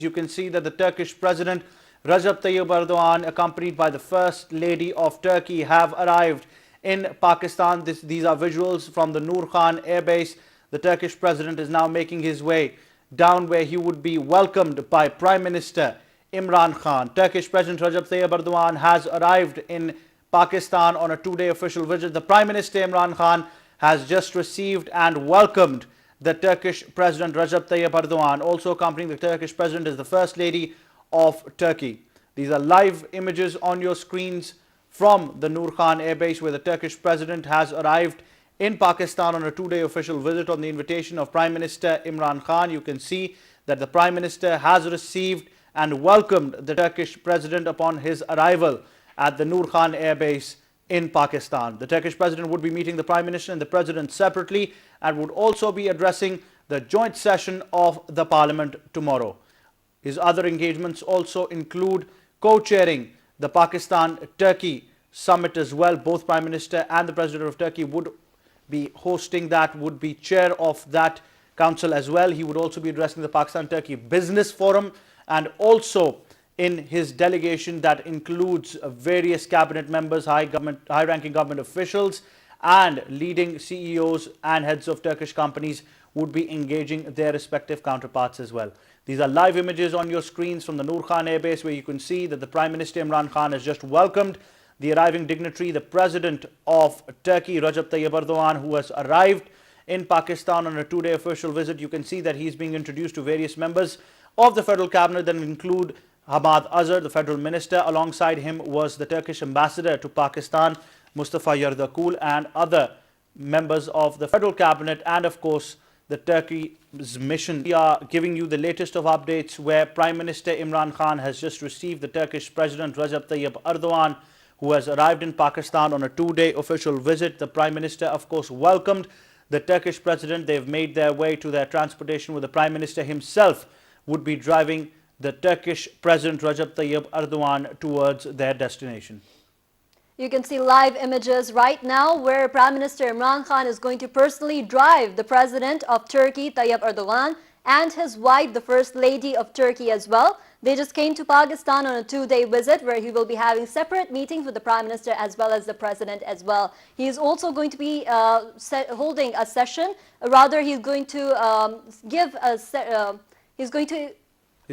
You can see that the Turkish President Recep Tayyip Erdogan, accompanied by the First Lady of Turkey, have arrived in Pakistan. These are visuals from the Noor Khan Air Base. The Turkish President is now making his way down where he would be welcomed by Prime Minister Imran Khan. Turkish President Recep Tayyip Erdogan has arrived in Pakistan on a two-day official visit. The Prime Minister Imran Khan has just received and welcomed the Turkish President Recep Tayyip Erdogan. Also accompanying the Turkish President is the First Lady of Turkey. These are live images on your screens from the Noor Khan Air Base, where the Turkish President has arrived in Pakistan on a two-day official visit on the invitation of Prime Minister Imran Khan. You can see that the Prime Minister has received and welcomed the Turkish President upon his arrival at the Noor Khan Air Base in Pakistan. The Turkish President would be meeting the Prime Minister and the President separately and would also be addressing the joint session of the Parliament tomorrow. His other engagements also include co-chairing the Pakistan-Turkey summit as well. Both Prime Minister and the President of Turkey would be hosting that, would be chair of that council as well. He would also be addressing the Pakistan-Turkey Business Forum, and also in his delegation that includes various cabinet members, high-ranking government officials and leading CEOs and heads of Turkish companies would be engaging their respective counterparts as well. These are live images on your screens from the Noor Khan Air Base, where you can see that the Prime Minister Imran Khan has just welcomed the arriving dignitary, the President of Turkey, Recep Tayyip Erdogan, who has arrived in Pakistan on a two-day official visit. You can see that he's being introduced to various members of the federal cabinet that include Hamad Azhar, the federal minister. Alongside him was the Turkish ambassador to Pakistan, Mustafa Yardakul, and other members of the federal cabinet, and of course the Turkey's mission. We are giving you the latest of updates, where Prime Minister Imran Khan has just received the Turkish President Recep Tayyip Erdogan, who has arrived in Pakistan on a two-day official visit. The Prime Minister, of course, welcomed the Turkish President. They've made their way to their transportation, where the Prime Minister himself would be driving the Turkish President Recep Tayyip Erdogan towards their destination. You can see live images right now where Prime Minister Imran Khan is going to personally drive the President of Turkey, Tayyip Erdogan, and his wife, the First Lady of Turkey as well. They just came to Pakistan on a two-day visit, where he will be having separate meetings with the Prime Minister as well as the President as well. He is also going to be holding a session. Rather, he's going to give a he's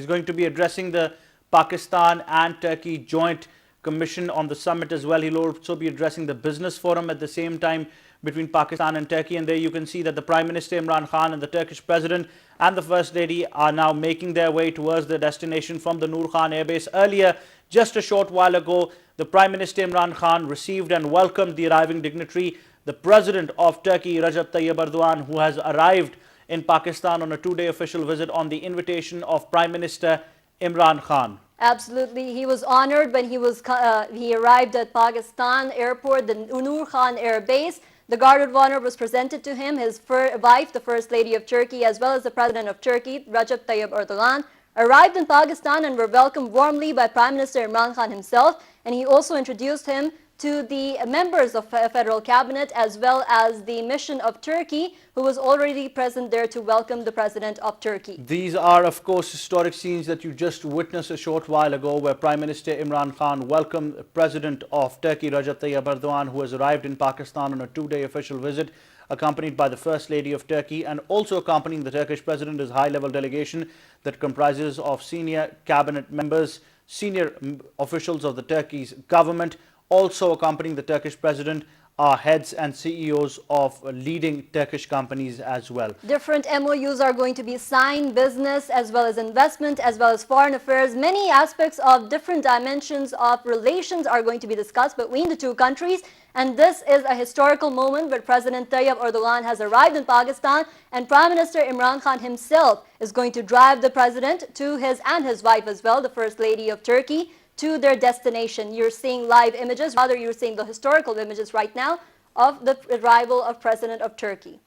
going to be addressing the Pakistan and Turkey Joint Commission on the summit as well. He'll also be addressing the business forum at the same time between Pakistan and Turkey. And there you can see that the Prime Minister Imran Khan and the Turkish President and the First Lady are now making their way towards their destination from the Noor Khan Air Base. Earlier, just a short while ago, the Prime Minister Imran Khan received and welcomed the arriving dignitary, the President of Turkey, Recep Tayyip Erdogan, who has arrived in Pakistan on a two-day official visit on the invitation of Prime Minister Imran Khan. Absolutely. He was honored when he arrived at Pakistan airport, the Noor Khan Air Base. The Guard of Honor was presented to him. His wife, the First Lady of Turkey, as well as the President of Turkey, Recep Tayyip Erdogan, arrived in Pakistan and were welcomed warmly by Prime Minister Imran Khan himself. And he also introduced him to the members of federal cabinet as well as the mission of Turkey, who was already present there to welcome the President of Turkey. These are, of course, historic scenes that you just witnessed a short while ago, where Prime Minister Imran Khan welcomed the President of Turkey, Recep Tayyip Erdogan, who has arrived in Pakistan on a two-day official visit, accompanied by the First Lady of Turkey, and also accompanying the Turkish President is a high-level delegation that comprises of senior cabinet members, senior officials of the Turkey's government. Also accompanying the Turkish President are heads and CEOs of leading Turkish companies as well. Different MOUs are going to be signed, business as well as investment as well as foreign affairs. Many aspects of different dimensions of relations are going to be discussed between the two countries. And this is a historical moment where President Tayyip Erdogan has arrived in Pakistan, and Prime Minister Imran Khan himself is going to drive the President to and his wife as well, the First Lady of Turkey, to their destination. You're seeing live images, rather you're seeing the historical images right now of the arrival of President of Turkey.